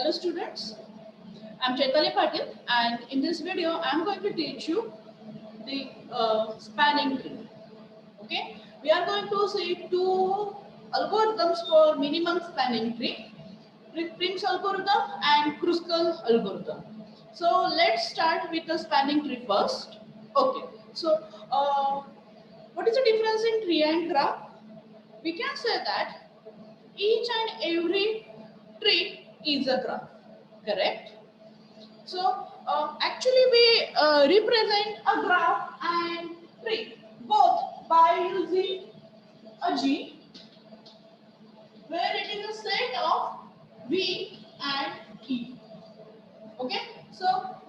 Hello students, I'm Chaitanya Patil and in this video I'm going to teach you the spanning tree. Okay, we are going to see two algorithms for minimum spanning tree, Prim's algorithm and Kruskal algorithm. So let's start with the spanning tree first. Okay, so what is the difference in tree and graph? We can say that each and every tree is a graph, correct? So actually we represent a graph and tree both by using a G where it is a set of V and E. Okay, so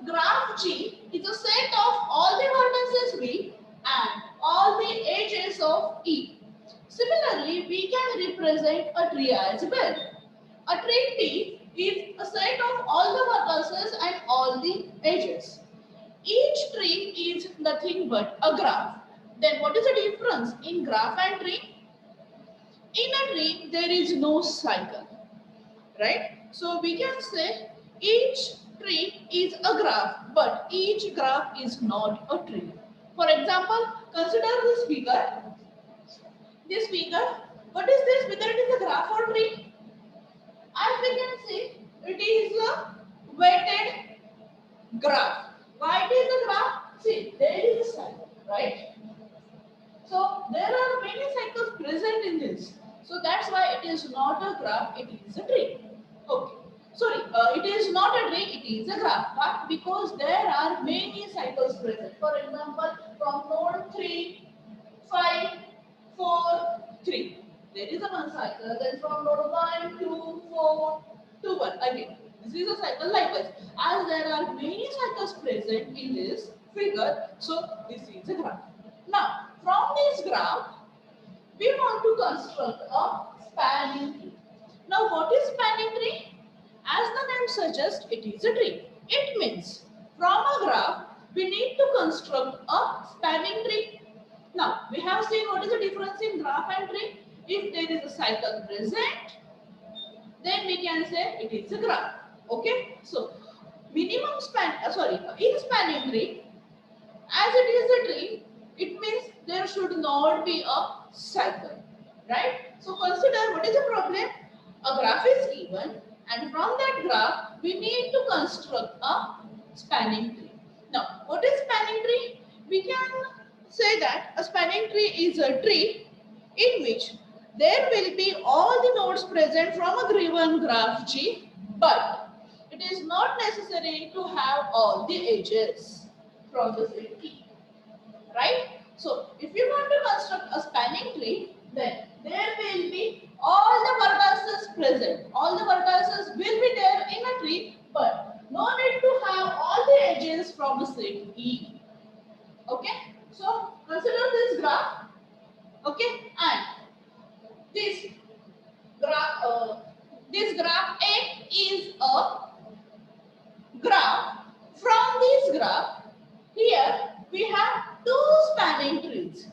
graph G is a set of all the vertices V and all the edges of E. Similarly, we can represent a tree as well. A tree T is a set of all the vertices and all the edges. Each tree is nothing but a graph. Then what is the difference in graph and tree? In a tree, there is no cycle, right? So we can say each tree is a graph, but each graph is not a tree. For example, consider this figure. This figure, what is this? Whether it is a graph or tree? As we can see, it is a weighted graph. Why it is a graph? See, there is a cycle, right? So there are many cycles present in this. So that's why it is not a graph, it is a tree. Okay. Sorry, it is not a tree, it is a graph. But because there are many cycles present. For example, from node 3, 5, 4, 3. There is a one cycle. Then from node 1, 2, 4, 2, 1 again. This is a cycle likewise. As there are many cycles present in this figure, so this is a graph. Now, from this graph, we want to construct a spanning tree. Now, what is spanning tree? As the name suggests, it is a tree. It means from a graph, we need to construct a spanning tree. Now, we have seen what is the difference in graph and tree. If there is a cycle present, then we can say it is a graph. Okay? So, minimum span, in spanning tree, as it is a tree, it means there should not be a cycle, right? So consider what is the problem? A graph is given and from that graph we need to construct a spanning tree. Now what is spanning tree? We can say that a spanning tree is a tree in which there will be all the nodes present from a given graph G, but it is not necessary to have all the edges from the same tree, right? So if you want to construct a spanning tree, then there will be all the vertices present. All the vertices will be there in a tree, but no need to have all the edges from the same E. Okay? So consider this graph. Okay? And this graph, A is a graph. From this graph, here we have two spanning trees,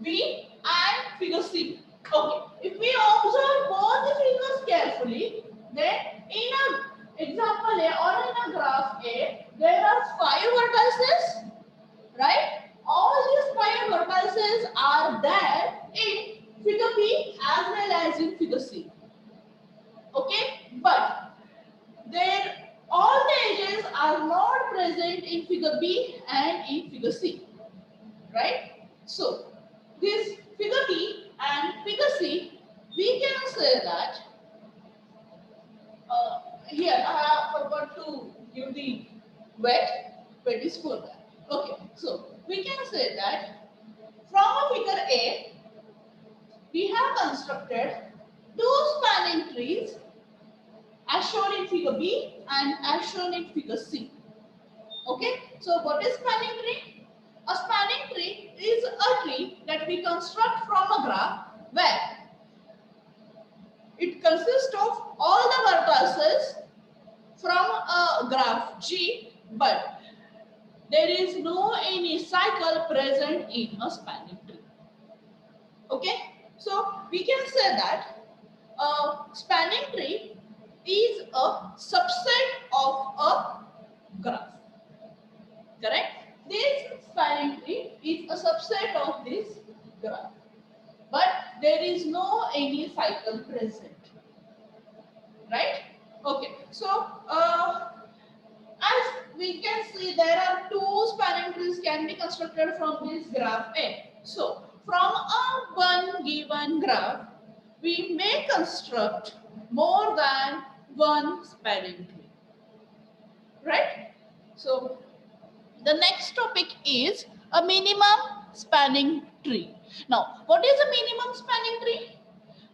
B and figure C. Okay, if we observe both the figures carefully, then in a example A or in a graph A, there are 5 vertices, right? All these 5 vertices are there in figure B as well as in figure C. Okay, but there all the edges are not present in figure B and in figure C, right? So this figure B and figure C, we can say that here I have forgot to give the wet is for that. Okay, so we can say that from a figure A, we have constructed two spanning trees as shown in figure B and as shown in figure C. Okay, so what is spanning tree? A spanning tree is a tree that we construct from a graph where it consists of all the vertices from a graph G, but there is no any cycle present in a spanning tree. Okay, so we can say that a spanning tree is a subset of a graph. Correct? This spanning tree is a subset of this graph. But there is no any cycle present. Right? Okay. So, as we can see, there are two spanning trees can be constructed from this graph A. So, from a one given graph, we may construct more than one spanning tree. Right? So, the next topic is a minimum spanning tree. Now, what is a minimum spanning tree?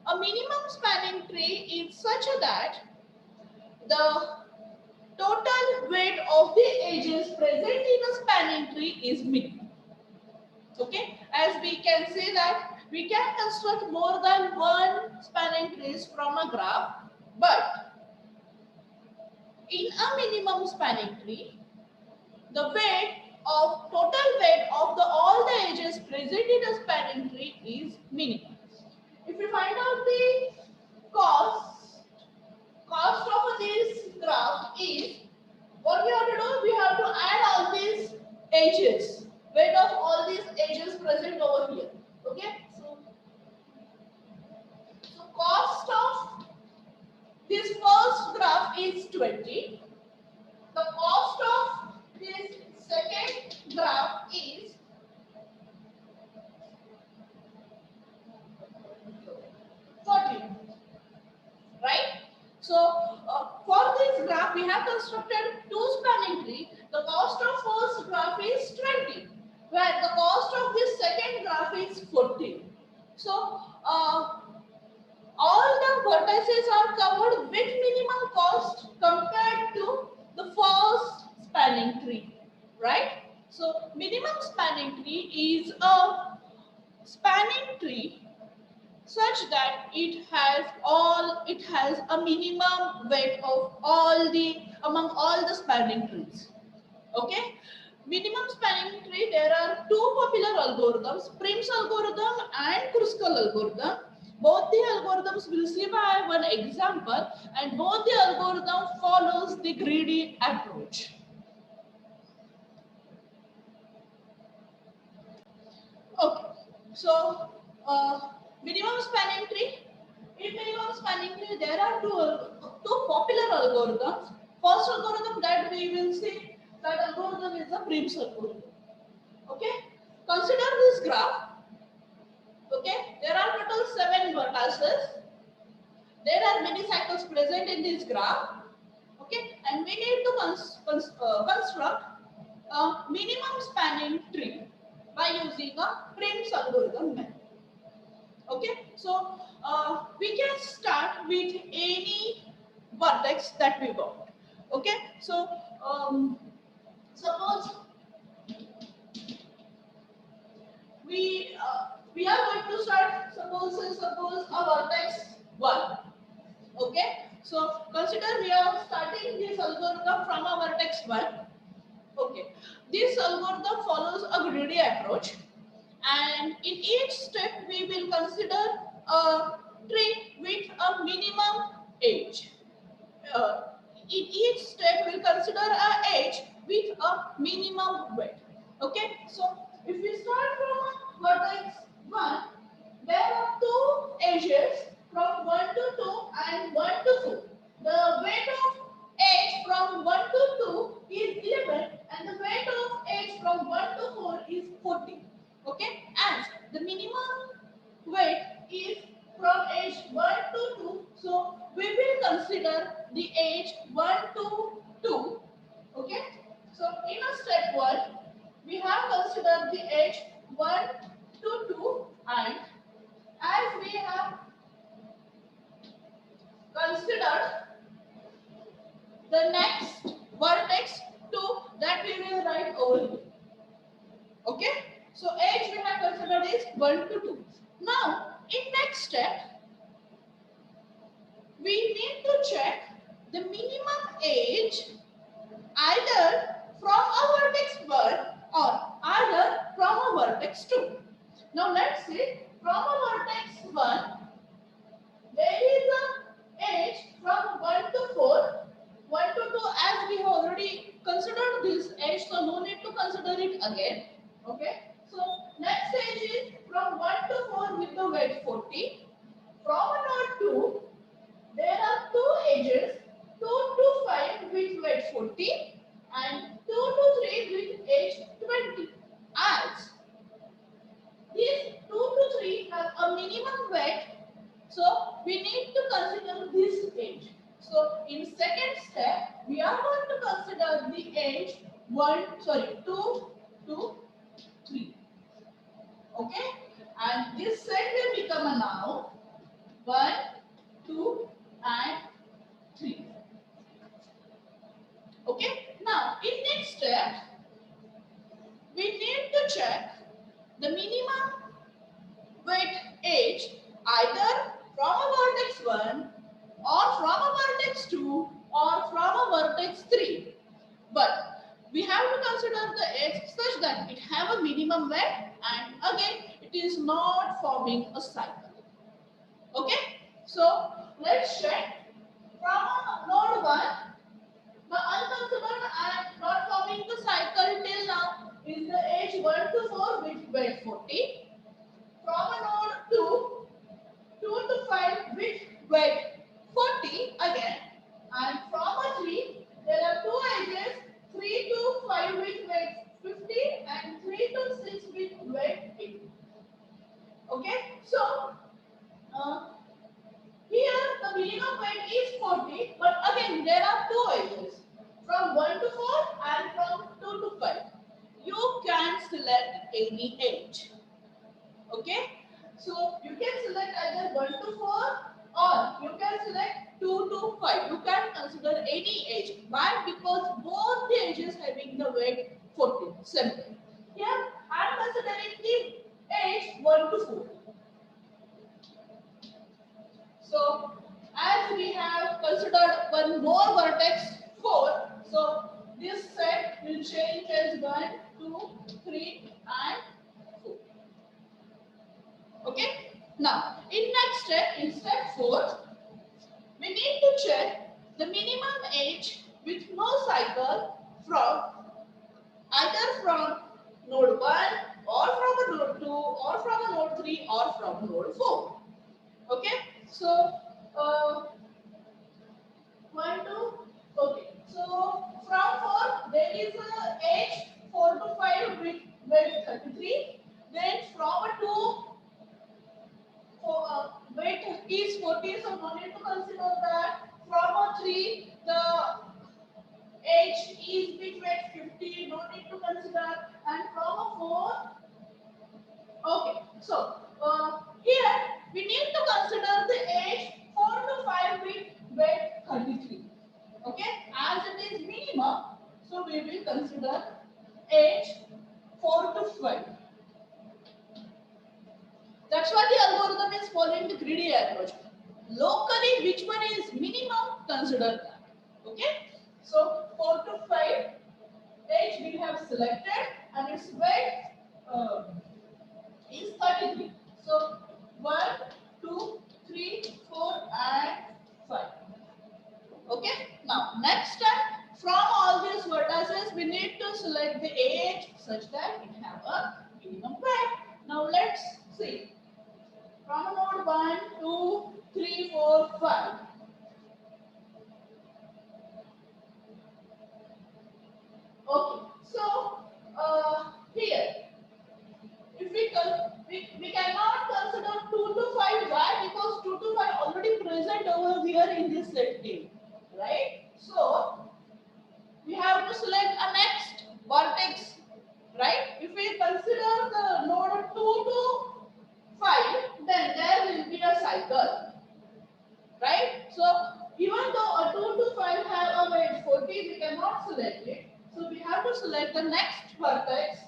A minimum spanning tree is such that the total weight of the edges present in a spanning tree is minimum. Okay, as we can say that we can construct more than one spanning trees from a graph, but in a minimum spanning tree, the weight of total weight of the all the edges present in a spanning tree is minimum. If we find out the cost of this graph is, what we have to do, we have to add all these edges, weight of all these edges present over here. Okay, so cost of this first graph is 20. The cost of this second graph is 14. Right? So, for this graph, we have constructed two spanning tree. The cost of first graph is 20, where the cost of this second graph is 14. So, all the vertices are covered with minimum cost compared to the first spanning tree, right? So, minimum spanning tree is a spanning tree such that it has a minimum weight of among all the spanning trees. Okay, minimum spanning tree, there are two popular algorithms, Prim's algorithm and Kruskal algorithm. Both the algorithms will see by one example, and both the algorithm follows the greedy approach. Okay, so minimum spanning tree. In minimum spanning tree, there are two popular algorithms. First algorithm that we will see, that algorithm is the Prim's algorithm. Okay, consider this graph. Okay, there are total 7 vertices. There are many cycles present in this graph. Okay, and we need to construct a minimum spanning tree by using a Prim's algorithm method. Okay, so we can start with any vertex that we want. Okay, so suppose we are going to start, suppose a vertex 1. Okay, so consider we are starting this algorithm from a vertex 1. Okay, this algorithm follows a greedy approach, and in each step we will consider a tree with a minimum age. In each step we'll consider a age with a minimum weight. Okay, so if we start from vertex 1, there are two edges from 1 to 2 and 1 to 4. The weight of edge from 1 to 2 is 11, and the weight of edge from 1 to 4 is 14. Okay, as the minimum weight is from age 1 to 2, so we will consider the age 1 to 2. Okay, so in a step 1, we have considered the age 1 to 2, and as we have considered the next vertex 2, that we will write over here. Okay, so age we have considered is 1 to 2. Now in next step we need to check the minimum age either from a vertex 1 or either from a vertex 2. Now let's see, from a vertex 1 there is a again. Okay. So next stage is from 1 to 4 with the weight 40. From node 2, there are two edges, 2 to 5 with weight 40 and 2 to 3 with age 20. As these 2 to 3 have a minimum weight, so we need to consider this age. So in second step, we are going to consider the age 2 to 3. Okay? And this set will become a noun 1, 2 and 3. Okay? Now in next step, we need to check the minimum weight age either from a vertex 1 or from a vertex 2 or from a vertex 3. But we have to consider the age such that it have a minimum weight and again it is not forming a cycle. Okay? So let's check from node 1. The unconsidered and not forming the cycle till now is the age 1 to 4 with weight 40. From a node 2, 2 to 5 with weight 40 again. And from a 3, there are two edges, 3 to 5 with weight 50 and 3 to 6 with weight 80. Okay, so here the minimum weight is 40, but again there are two edges from 1 to 4 and from 2 to 5. You can select any edge. Okay, so you can select either 1 to 4 or you can select 2 to 5. You can consider any edge. Why? Because both the edges having the weight 40. Simple. Here I am considering the edge 1 to 4. So as we have considered one more vertex 4, so this set will change as 1, 2, 3 and 4. Okay. Now in next step, in step 4, we need to check the minimum age with no cycle from either from node 1 or from a node 2 or from a node 3 or from node 4. Okay. So 1, 2. Okay. So from 4 there is a age 4 to 5 with weight 33. Then from a 2 weight is 40, so no need to consider that. From a 3, the age is with weight 50, no need to consider. And from a 4, okay. So here we need to consider the age 4 to 5 with weight 33. Okay, as it is minimum, so we will consider age 4 to 5. That's why the algorithm is following the greedy approach. Locally, which one is minimum, consider that. Okay, so 4 to 5 age we have selected and its weight is 33. So 1, 2, 3, 4 and 5. Okay, now next step, from all these vertices we need to select the age such that it have a minimum weight. Now let's see. From node 1, 2, 3, 4, 5. Okay, so here, if we cannot consider 2 to 5. Why? Because 2 to 5 already present over here in this set A, right? So we have to select a next vertex, right? If we consider the node 2 to 5, then there will be a cycle, right? So even though a 2 to 5 have a weight 40, we cannot select it. So we have to select the next vertex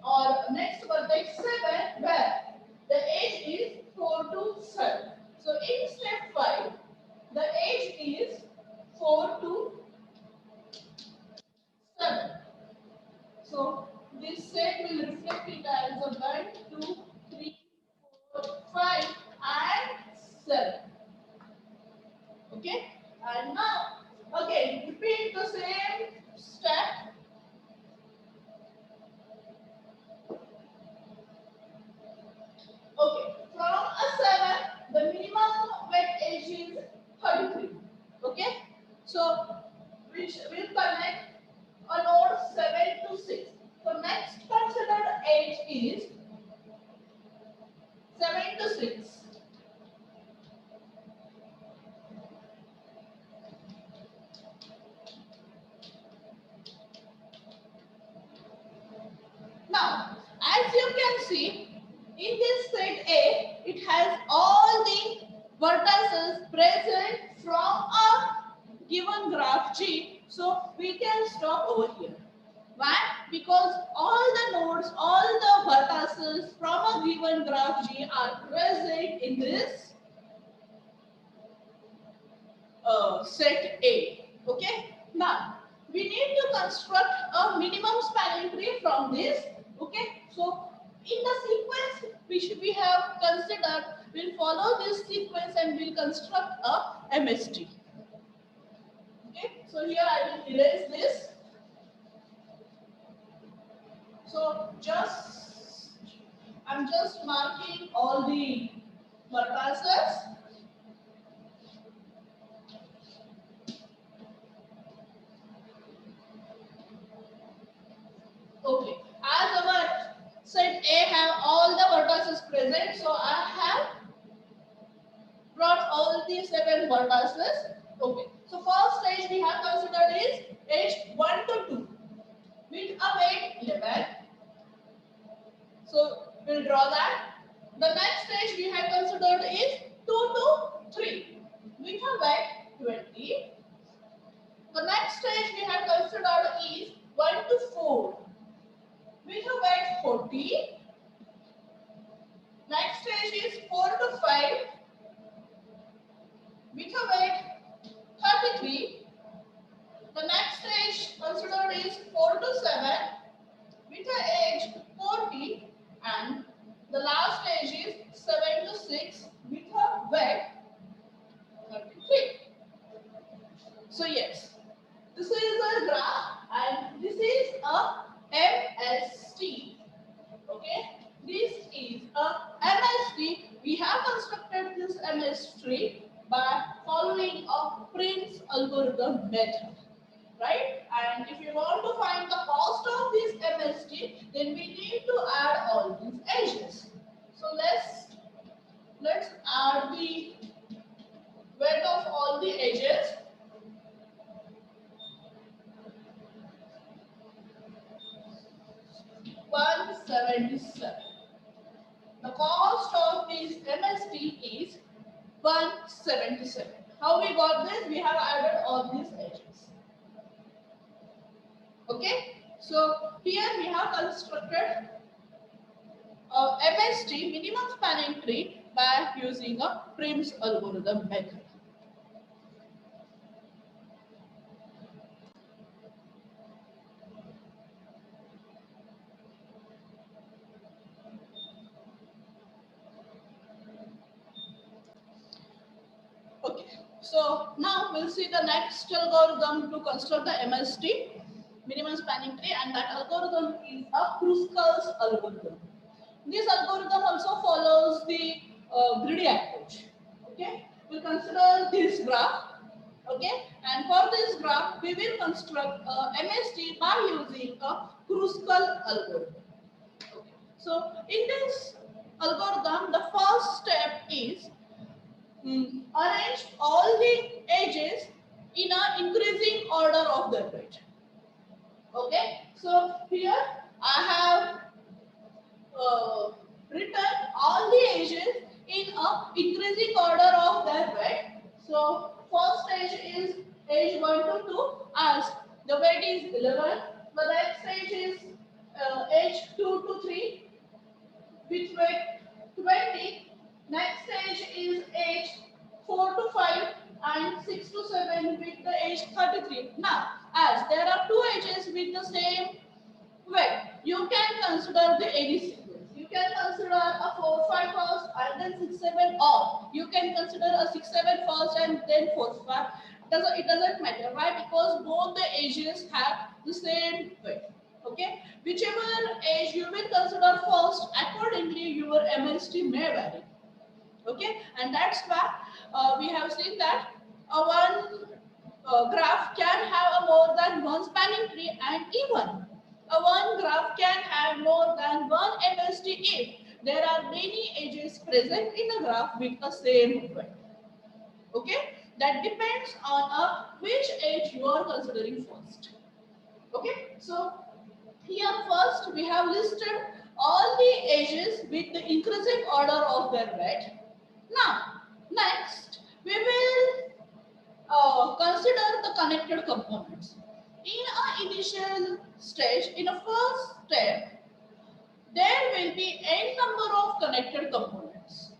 or next vertex 7 where the age is 4 to 7. So in step 5, the age is 4 to 7. So this set will reflect it as a 1, 2, 3, 4, 5 and 7. Okay, and now again repeat the same step. 33. Okay, so which will connect a node 7 to 6. So next considered edge is 7 to 6. Now, as you can see, in this set A, it has all the vertices present from a given graph G. So we can stop over here. Why? Because all the nodes, all the vertices from a given graph G are present in this set A. Okay. Now we need to construct a minimum spanning tree from this. Okay. So in the sequence which we have considered, we'll follow this sequence and we'll construct a MST. Okay. So here I will erase this. So I'm just marking all the vertices. Okay, as our set A have all the vertices present, so I have brought all the 7 vertices. Okay, so first stage we have considered is edge 1 to 2 with a weight 11. So we'll draw that. The next stage we have considered is 2 to 3 with a weight 20. The next stage we have considered is 1 to 4 with a weight 40. Next stage is 4 to 5 with a weight 33. The next stage considered is 4 to 7 with a age 40, and the last stage is 7 to 6 with a weight 33. So yes, this is a graph and this is a MST. Okay, this is a MST. We have constructed this MST by following a Prim's algorithm method, right? And if you want to find the cost of this MST, then we need to add all these edges. So let's add the weight of all the edges. $177. The cost of this MST is $177. How we got this? We have added all these edges. Okay, so here we have constructed a MST, minimum spanning tree, by using a Prim's algorithm method. Okay, so now we'll see the next algorithm to construct the MST, minimum spanning tree, and that algorithm is a Kruskal's algorithm. This algorithm also follows the greedy approach. Okay, we'll consider this graph. Okay, and for this graph, we will construct a MST by using a Kruskal algorithm. Okay. So in this algorithm, the first step is arrange all the edges in an increasing order of their weight. Okay, so here I have written all the edges in a increasing order of their weight. So first edge is edge 1 to 2 as the weight is 11. The next edge is edge 2 to 3 with weight 20. Next edge is edge 4 to 5 and 6 to 7 with the edge 33. Now, as there are two edges with the same weight, you can consider the any sequence. You can consider a 4 5 first and then 6 7, or you can consider a 6 7 first and then 4 5. It doesn't matter. Why? Because both the edges have the same weight. Okay, whichever edge you will consider first, accordingly your MST may vary. Okay, and that's why we have seen that A one graph can have a more than one spanning tree, and even a one graph can have more than one MST if there are many edges present in a graph with the same width. Okay, that depends on which edge you are considering first. Okay, so here first we have listed all the edges with the increasing order of their weight. Now, next we will consider the connected components. In an initial stage, in a first step, there will be n number of connected components.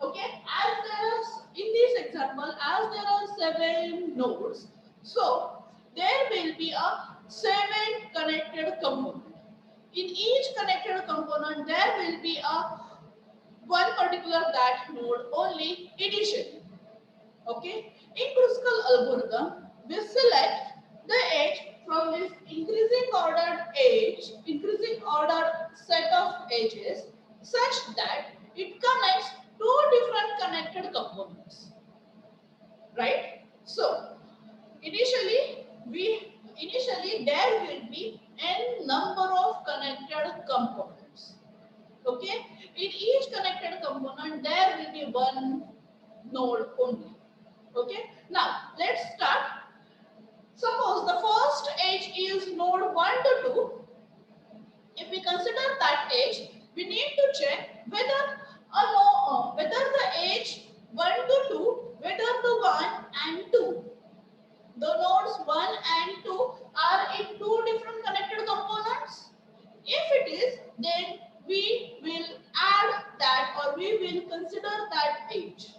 Okay, as there is in this example, as there are 7 nodes, so there will be a 7 connected component. In each connected component, there will be a one particular that node only initially. Okay, in Kruskal algorithm, we select the edge from this increasing ordered set of edges such that it connects two different connected components. Right? So initially there will be n number of connected components. Okay, in each connected component there will be one node only. Okay, now let's start. Suppose the first edge is node 1 to 2. If we consider that edge, we need to check whether whether the edge 1 to 2, whether the 1 and 2, the nodes 1 and 2 are in two different connected components. If it is, then we will add that, or we will consider that edge.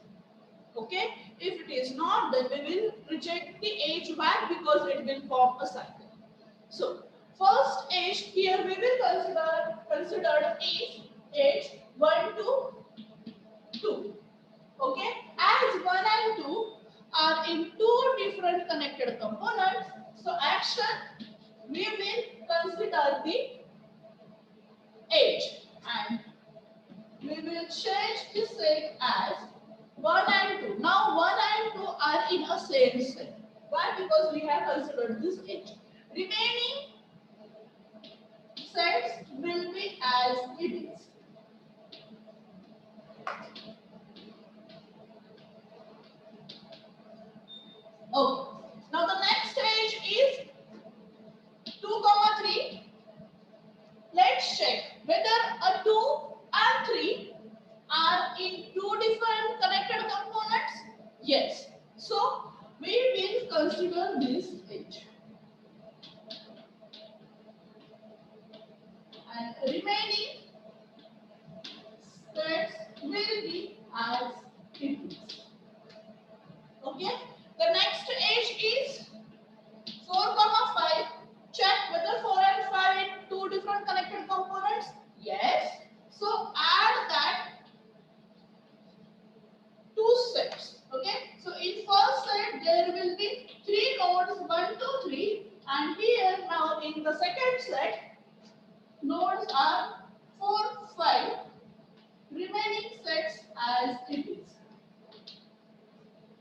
Okay, if it is not, then we will reject the edge back because it will form a cycle. So first edge here we will consider is edge 1 to 2. Okay, as 1 and 2 are in two different connected components, so action we will consider the edge and we will change the set as 1 and 2. Now 1 and 2 are in a same set. Why? Because we have considered this edge. Remaining sets will be as it is. Okay. Now the next edge is 2, 3. Let's check whether a 2 and 3 are in two different connected components. Yes. So we will consider this edge. And remaining sets will be as it is. Okay. The next edge is 4, 5. Check whether 4 and 5 in two different connected components. Yes. So add that two sets. Okay. So in first set there will be 3 nodes 1, 2, 3, and here now in the second set nodes are 4, 5. Remaining sets as it is.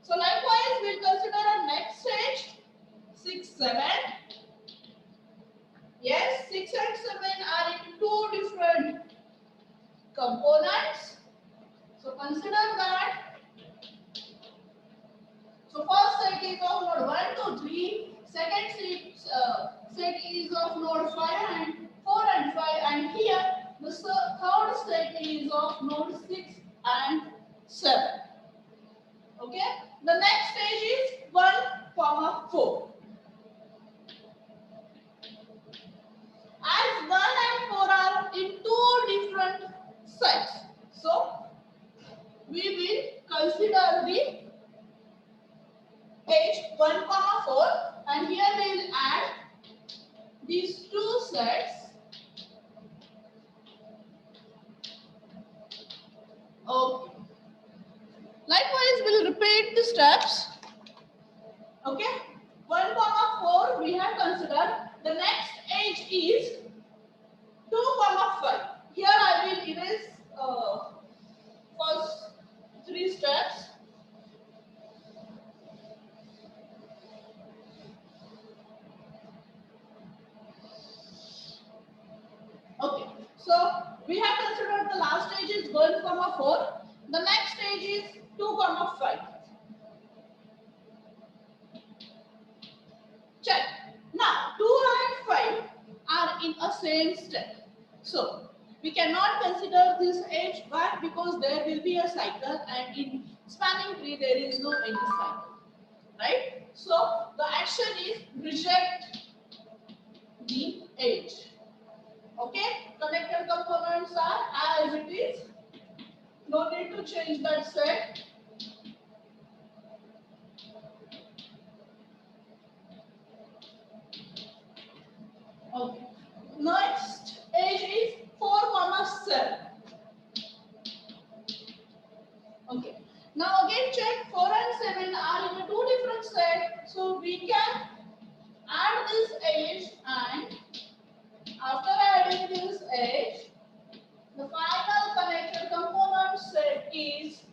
So likewise we'll consider our next stage 6, 7. Yes, 6 and 7 are in two different components. So consider that. So first set is of node 1 to 3. Second set is of node 5 and 4 and 5. And here the third set is of node 6 and 7. Okay. The next stage is 1, 4. As 1 and 4 are in two different sets, so we will consider the edge 1, 4, and here we will add these two sets. Okay. Likewise, we'll repeat the steps. Okay. 1, 4 we have considered. The next edge is 2, 5. Here I will erase first 3 steps. So we have considered the last stage is 1, 4. The next stage is 2, 5. Check. Now 2 and 5 are in a same step. So we cannot consider this edge. Why? Because there will be a cycle, and in spanning tree there is no any cycle. Right? So the action is reject the edge. Okay? Connected components are as it is. No need to change that set. Okay. Next edge is 4, 7. Okay. Now again check 4 and 7 are in a two different sets. So we can add this edge, and after adding this edge, the final connected component set is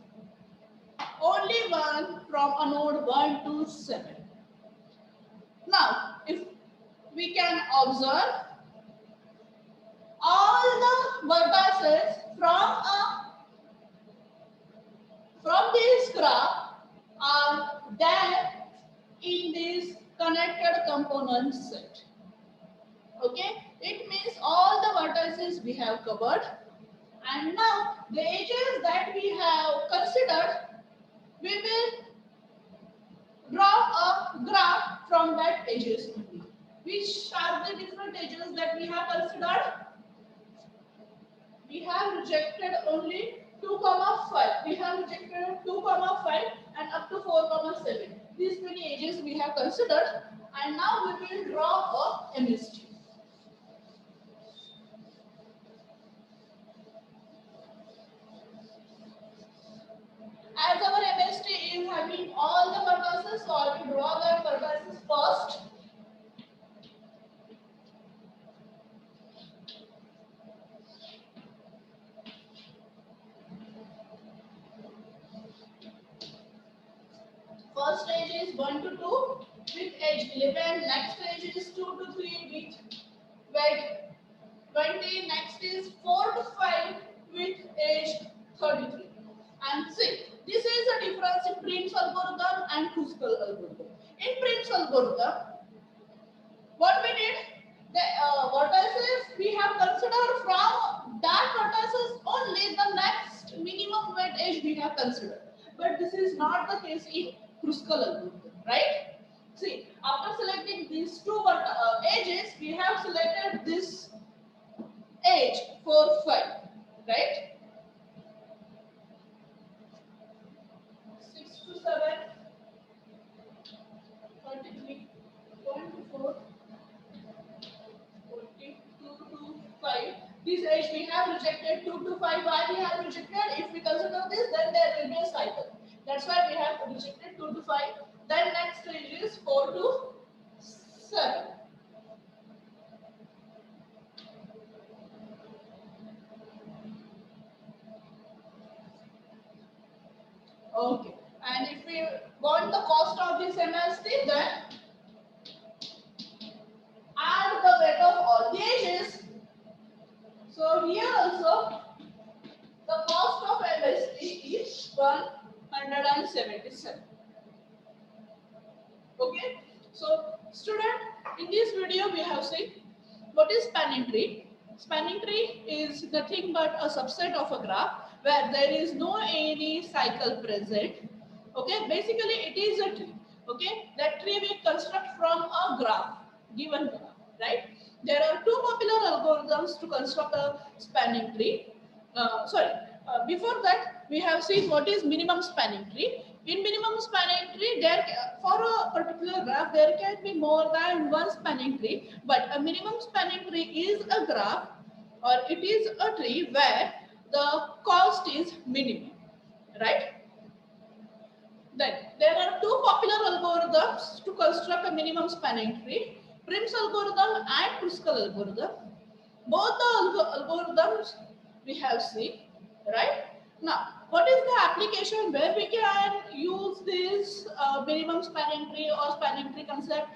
only one from a node 1 to 7. Now, if we can observe all the vertices from this graph are there in this connected component set. Okay, it means all the vertices we have covered, and now the edges that we have considered, we will draw a graph from that edges only. Which are the different edges that we have considered? We have rejected only 2, 5. We have rejected 2, 5 and up to 4, 7. These many edges we have considered, and now we will draw a MST. As our MST is having all the vertices, so I will draw the vertices first. First edge is 1 to 2 with edge 11. Next edge is 2 to 3 with wedge 20. Next is 4 to 5 with edge 33. And see, this is a difference in Prim's algorithm and Kruskal algorithm. In Prim's algorithm, what we did, the vertices we have considered from that vertices only the next minimum weight edge we have considered. But this is not the case in Kruskal algorithm, right? See, after selecting these two edges, we have selected this edge 4, 5, right? 6 to 7, 33, 24, 42 to 5. This edge we have rejected 2 to 5. Why we have rejected? If we consider this, then there will be a cycle. That's why we have rejected 2 to 5. Then next edge is 4 to 7. Okay. And if we want the cost of this MST, then add the weight of all the edges. So here also the cost of MST is 177. Okay. So student, in this video we have seen what is spanning tree. Spanning tree is nothing but a subset of a graph where there is no any cycle present. Okay, basically it is a tree. Okay, that tree we construct from a graph, given graph, right? There are two popular algorithms to construct a spanning tree. Before that we have seen what is minimum spanning tree. In minimum spanning tree, for a particular graph there can be more than one spanning tree, but a minimum spanning tree is a graph, or it is a tree where the cost is minimum, right? Then there are two popular algorithms to construct a minimum spanning tree: Prim's algorithm and Kruskal algorithm. Both the algorithms we have seen, right? Now, what is the application where we can use this minimum spanning tree or spanning tree concept?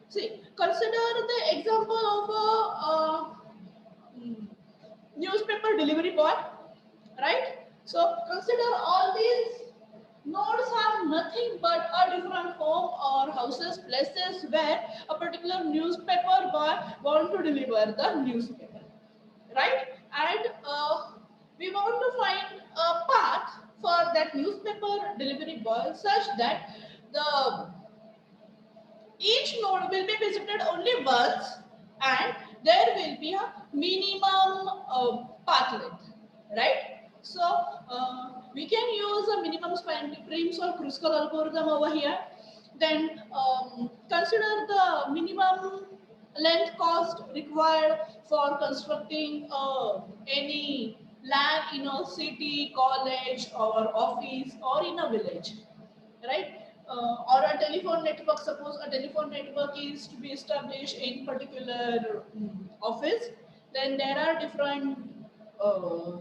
See, consider the example of a newspaper delivery boy, right? So consider all these nodes are nothing but a different home or houses, places where a particular newspaper boy want to deliver the newspaper, right? And we want to find a path for that newspaper delivery boy such that the each node will be visited only once and there will be a minimum path length, right? So we can use a minimum spanning trees or Kruskal algorithm over here. Then consider the minimum length cost required for constructing any land in a city, college, or office, or in a village, right? Or a telephone network. Suppose a telephone network is to be established in particular office, then there are different uh,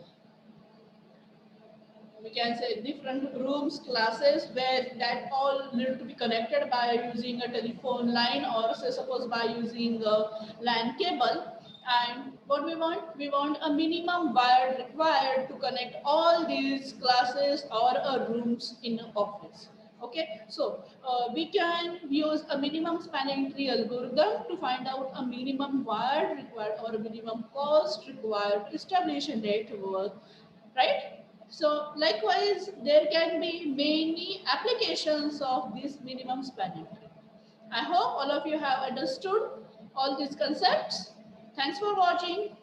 we can say different rooms, classes, where that all need to be connected by using a telephone line, or say suppose by using a LAN cable. And what we want a minimum wire required to connect all these classes or rooms in an office. Okay, so we can use a minimum spanning tree algorithm to find out a minimum wire required or a minimum cost required to establish a network, right? So likewise, there can be many applications of this minimum spanning tree. I hope all of you have understood all these concepts. Thanks for watching.